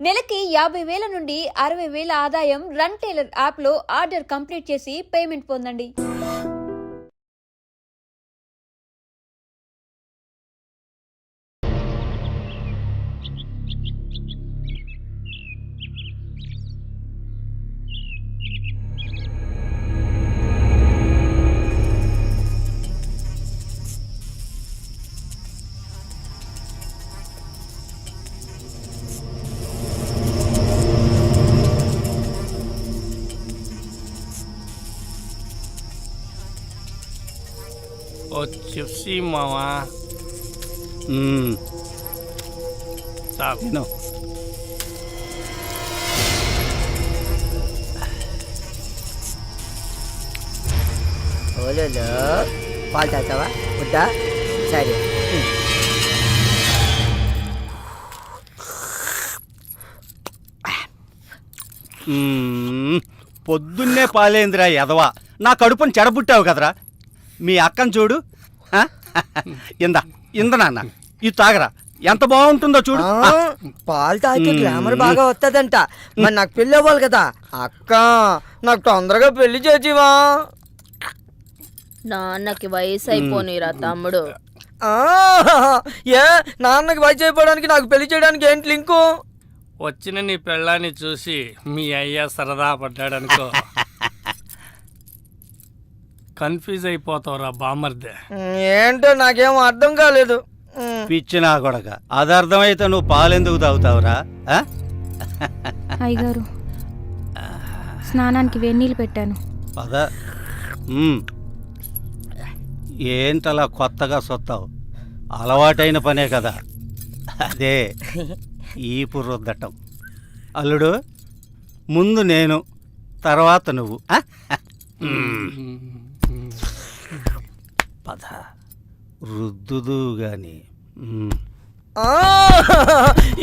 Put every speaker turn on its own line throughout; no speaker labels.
నెలకి 50,000 నుండి 60,000 ఆదాయం రన్ టైలర్ యాప్లో ఆర్డర్ కంప్లీట్ చేసి పేమెంట్ పొందండి.
చిప్సీ మావా
తిను.
ఓలో పాలు తాగుతావా వద్దా? సరే.
పొద్దున్నే పాలేందిరా ఎదవా, నా కడుపుని చెడబుట్టావు కదరా. మీ అక్కను చూడు, ఇంద నాన్న ఇది తాగరా, ఎంత బాగుంటుందో చూడు.
పాలు తాగితే గ్లామర్ బాగా వస్తుందంట. మరి నాకు పెళ్ళి అవ్వాలి కదా అక్క, నాకు తొందరగా పెళ్లి చేసివా?
నాన్నకి వయసు అయిపోనిరా తమ్ముడు.
ఏ నాన్నకి వయసు అయిపోవడానికి నాకు పెళ్లి చేయడానికి ఏంటి లింకు?
వచ్చిన నీ పెళ్ళాన్ని చూసి మీ అయ్య సరదా పడ్డాడనుకో, కన్ఫ్యూజ్ అయిపోతావురా బామర్దే.
ఏంటో నాకేం అర్థం కాలేదు.
పిచ్చి నా కొడక, అది అర్థమైతే నువ్వు పాలెందుకు తాగుతావురా?
అయ్యగారు, స్నానానికి వేన్నీళ్ళు పెట్టాను.
పద. ఏంటలా కొత్తగా సొత్తావు? అలవాటైన పనే కదా అదే ఈపు రుద్దటం. అల్లుడు, ముందు నేను, తర్వాత నువ్వు. పద, రుద్దుదు గాని.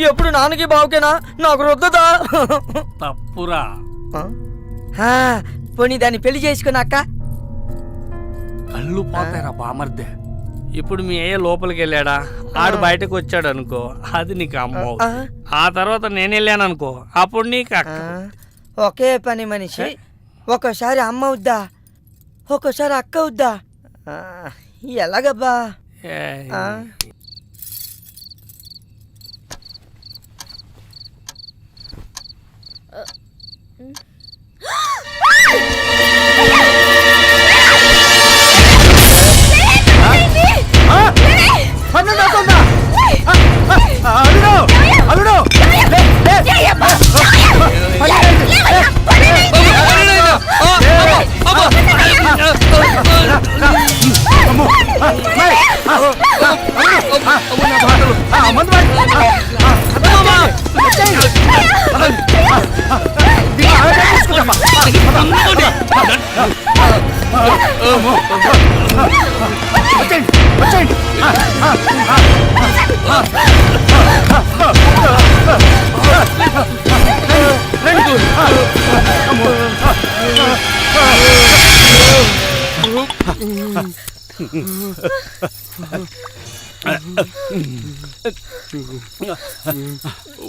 ఎప్పుడు నాన్నకి బావుకేనా, నాకు రుద్దదా?
తప్పురా.
పోనీ దాన్ని పెళ్లి చేసుకున్నాక
కళ్ళు పోతాయిరా బామర్దే. ఇప్పుడు మీ అయ్య లోపలికి వెళ్ళాడా, ఆడు బయటకు వచ్చాడు అనుకో, అది నీకు అమ్మ. ఆ తర్వాత నేను వెళ్ళాను అనుకో, అప్పుడు నీకు అక్క.
ఒకే పని మనిషి ఒక్కోసారి అమ్మ అవుద్దా, ఒక్కోసారి అక్క అవుద్దా? ఎలాగబ్బా?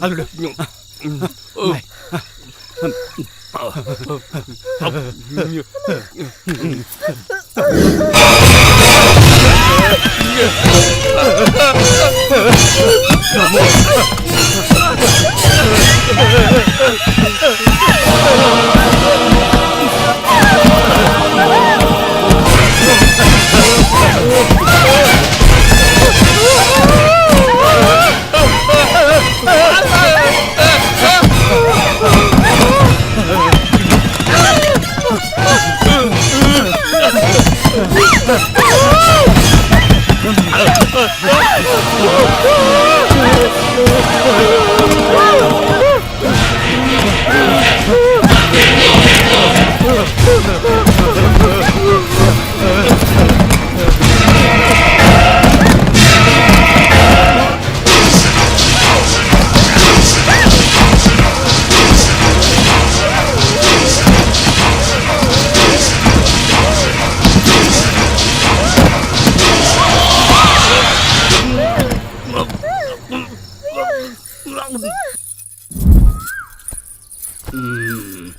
అల్లుడు, మ్మ్.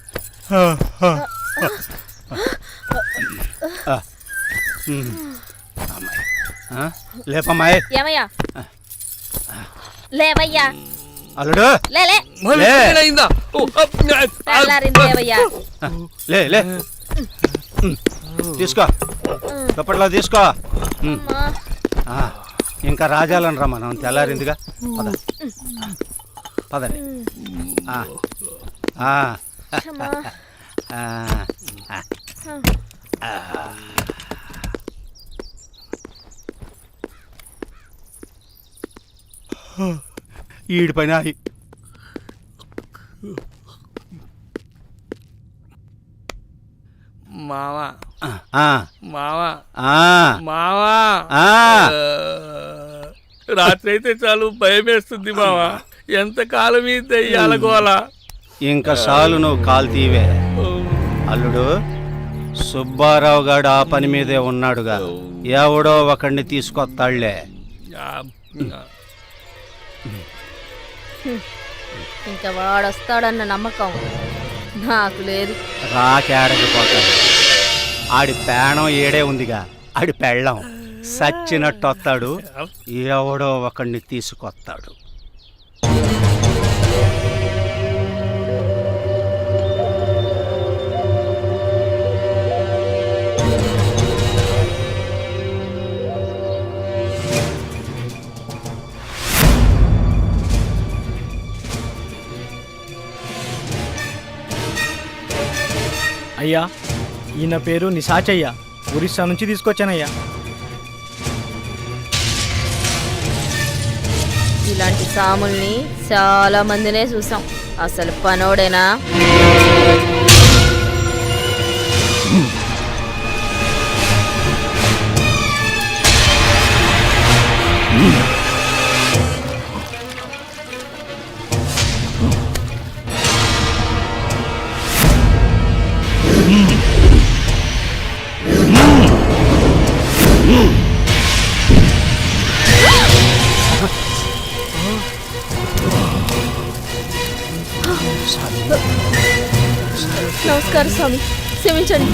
మ్మ్. అమ్మాయి. లేపమ్మాయి.
ఏమయ్యా లేవయ్యా
అల్లుడు
లేలే
లే.
తెల్లారింది లేవయ్యా
లే లే తీసుకో దుప్పట్లో తీసుకో.
అమ్మా.
ఆ, ఇంకా రాజాలను రా మనం తెల్లారిందిగా పద పదండి. ఆ, ఆ,
అమ్మా.
ఆ, ఆ. ఈడి పైన
మావా
ఆ,
మావా
ఆ,
మావా
ఆ.
రాత్రి అయితే చాలు భయం వేస్తుంది మావా. ఎంత కాలం ఈ దెయ్యాల గోల.
ఇంకా చాలు నువ్వు కాలు తీవే. అల్లుడు సుబ్బారావు గారు ఆ పని మీదే ఉన్నాడుగా, ఎవడో ఒకడిని తీసుకొస్తాళ్లే.
ఇంకా వాడొస్తాడన్న నమ్మకం నాకు లేదు.
రాకేడకి పోతాడు. ఆడి పేణం ఏడే ఉందిగా, ఆడి పెళ్ళం సచ్చినట్టు వస్తాడు, ఎవడో ఒకడిని తీసుకొస్తాడు.
అయ్యా, ఈయన పేరు నిశాచయ్య, ఒరిస్సా నుంచి తీసుకొచ్చానయ్యా.
ఇలాంటి సాముల్ని చాలా మందినే చూసాం. అసలు పనోడేనా? నమస్కారం స్వామి, క్షమించండి.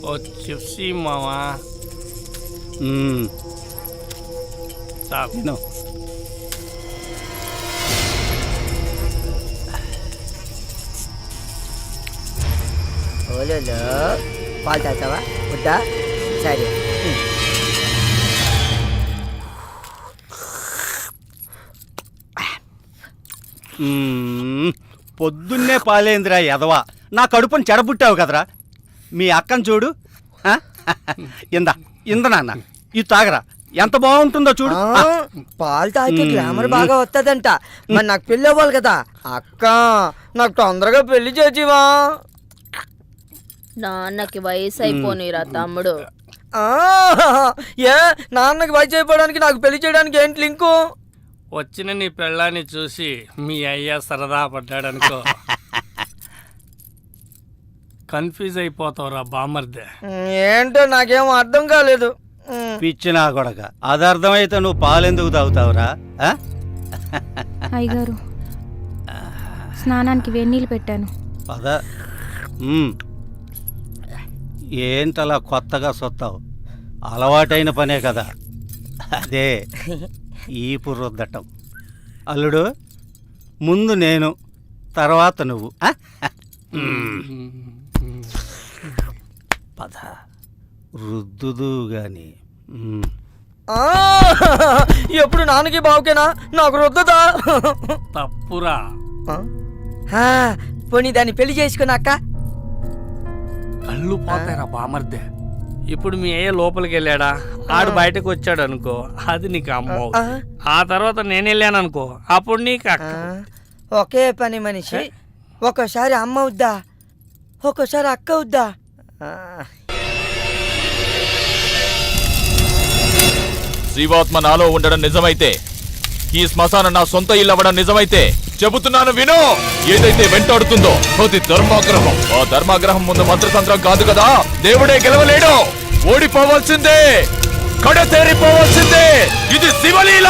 ఓ చిప్సీ మావా. చాలు.
తిను.
ఓలో పాలు తాగుతావా వద్దా? సరే.
పొద్దున్నే పాలేందిరా ఎదవా, నా కడుపుని చెడబుట్టావు కదరా. మీ అక్కను చూడు. ఆ? ఇంద నాన్న ఇది తాగరా, ఎంత బాగుంటుందో చూడు.
ఆ, పాలు తాగితే గ్లామర్ బాగా వస్తుందంట. మరి నాకు పెళ్ళి అవ్వాలి కదా అక్క, నాకు తొందరగా పెళ్లి చేసివా?
నాన్నకి వయసు అయిపోనీరా తమ్ముడు.
ఆ, ఏ నాన్నకి వయసు అయిపోవడానికి నాకు పెళ్లి చేయడానికి ఏంటి లింకు?
వచ్చిన నీ పెళ్ళాన్ని చూసి మీ అయ్య సరదా పడ్డాడనుకో, కన్ఫ్యూజ్ అయిపోతావురా బామర్దే.
ఏంటో నాకేం అర్థం కాలేదు.
పిచ్చి నా కొడక, అది అర్థమైతే నువ్వు పాలెందుకు తాగుతావురా? ఆ?
అయ్యగారు, స్నానానికి వేడినీళ్ళు పెట్టాను.
పద. ఏంటలా కొత్తగా సొత్తావు? అలవాటైన పనే కదా, అదే ఈపు రుద్దటం. అల్లుడు, ముందు నేను, తర్వాత నువ్వు. ఆ? పద రుద్దుదు గాని.
ఆ, ఎప్పుడు నాన్నకి బావుకేనా నాకు రుద్దదా
తప్పురా.
ఆ, పోనీ దాన్ని పెళ్లి చేసుకున్నాక
కళ్ళు పోతాయిరా బామర్దే. ఇప్పుడు మీ అయ్య లోపలికి వెళ్ళాడా, ఆడు బయటకు వచ్చాడు అనుకో, అది నీకు అమ్మ అవుతుంది. ఆ తర్వాత నేను వెళ్ళాను అనుకో, అప్పుడు నీకు అక్క.
ఒకే పని మనిషి ఒక్కోసారి అమ్మ అవుద్దా, ఒక్కోసారి అక్క అవుద్దా?
జీవాత్మ నాలో ఉండడం నిజమైతే, ఈ శ్మశానం నా సొంత ఇల్లు అవ్వడం నిజమైతే, చెబుతున్నాను విను. ఏదైతే వెంటాడుతుందో అది ధర్మాగ్రహం. ఆ ధర్మాగ్రహం ముందు మంత్రతంత్రం కాదు కదా, దేవుడే గెలవలేడు. ఓడిపోవాల్సిందే, కడతేరిపోవాల్సిందే. ఇది శివలీల.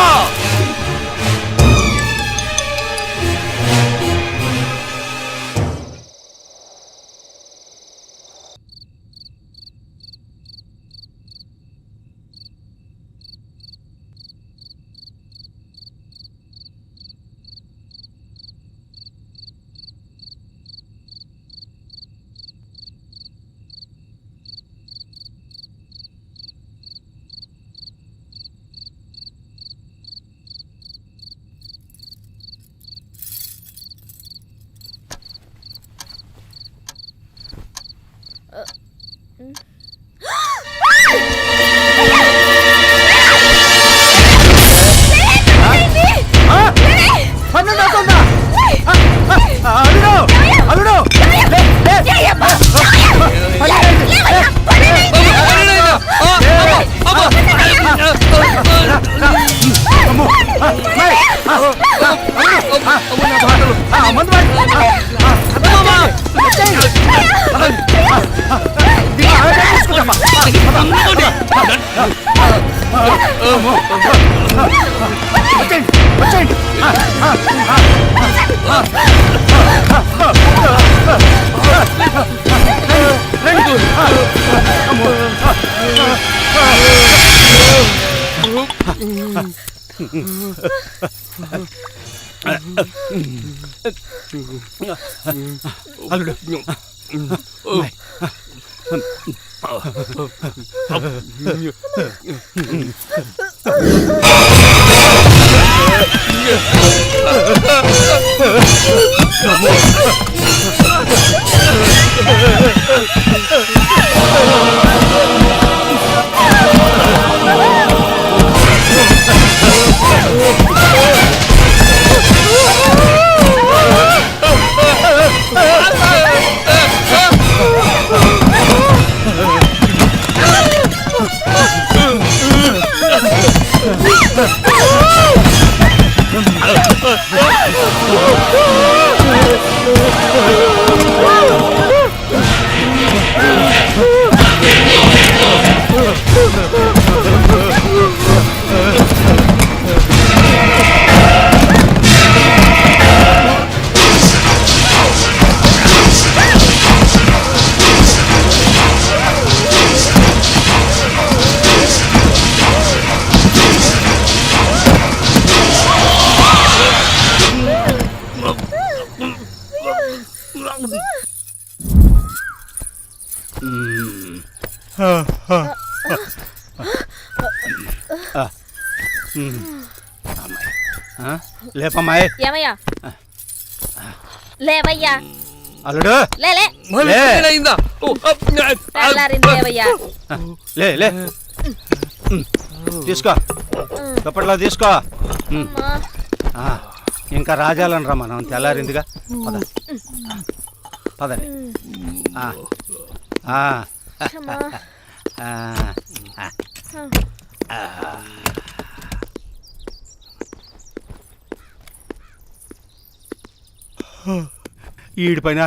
అల్లుడు లేపమ్మాయి.
ఏమయ్యా లేవయ్యా.
అల్లుడు
లే లే
లే.
తెల్లారింది లేవయ్యా.
లే లే తీసుకో, దుప్పట్లో తీసుకో. ఆ, ఇంకా రాజాలని రా, మనం తెల్లారిందిగా. పద పదండి. ఈడి పైన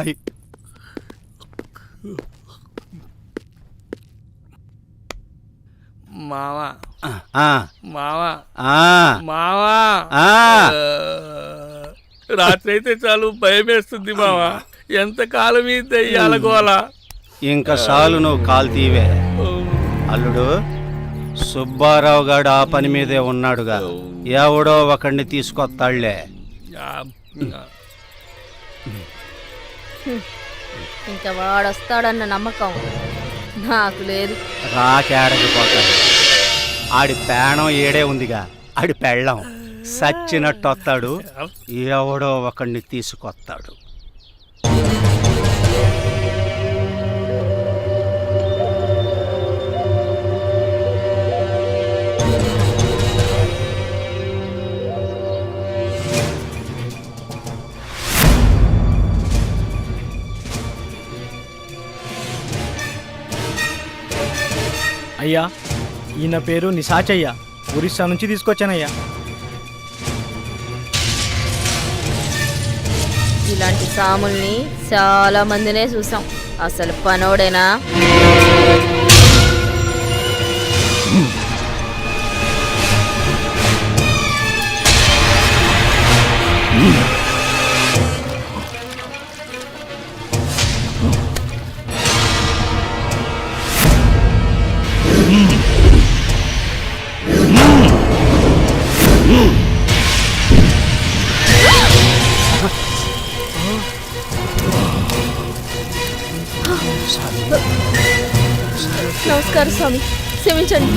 మావా
ఆ,
మావా
ఆ,
మావా
ఆ.
రాత్రి అయితే చాలు భయం వేస్తుంది మావా. ఎంతకాలం ఈ దెయ్యాల గోల.
ఇంకా చాలు నువ్వు కాలు తీవే. అల్లుడు సుబ్బారావు గారు ఆ పని మీదే ఉన్నాడుగా, ఎవడో ఒకడిని తీసుకొస్తాళ్లే.
ఇంకా వాడొస్తాడన్న నమ్మకం నాకు లేదు.
రాకేడకి పోతాడు. ఆడి పేణం ఏడే ఉందిగా, ఆడి పెళ్ళం సచ్చినట్టు వస్తాడు, ఎవడో ఒకడిని తీసుకొస్తాడు.
అయ్యా ఈయన పేరు నిశాచయ్య, ఒరిస్సా నుంచి తీసుకొచ్చానయ్యా.
ఇలాంటి సాముల్ని చాలా మందినే చూసాం. అసలు పనోడేనా? నమస్కారం స్వామి, క్షమించండి.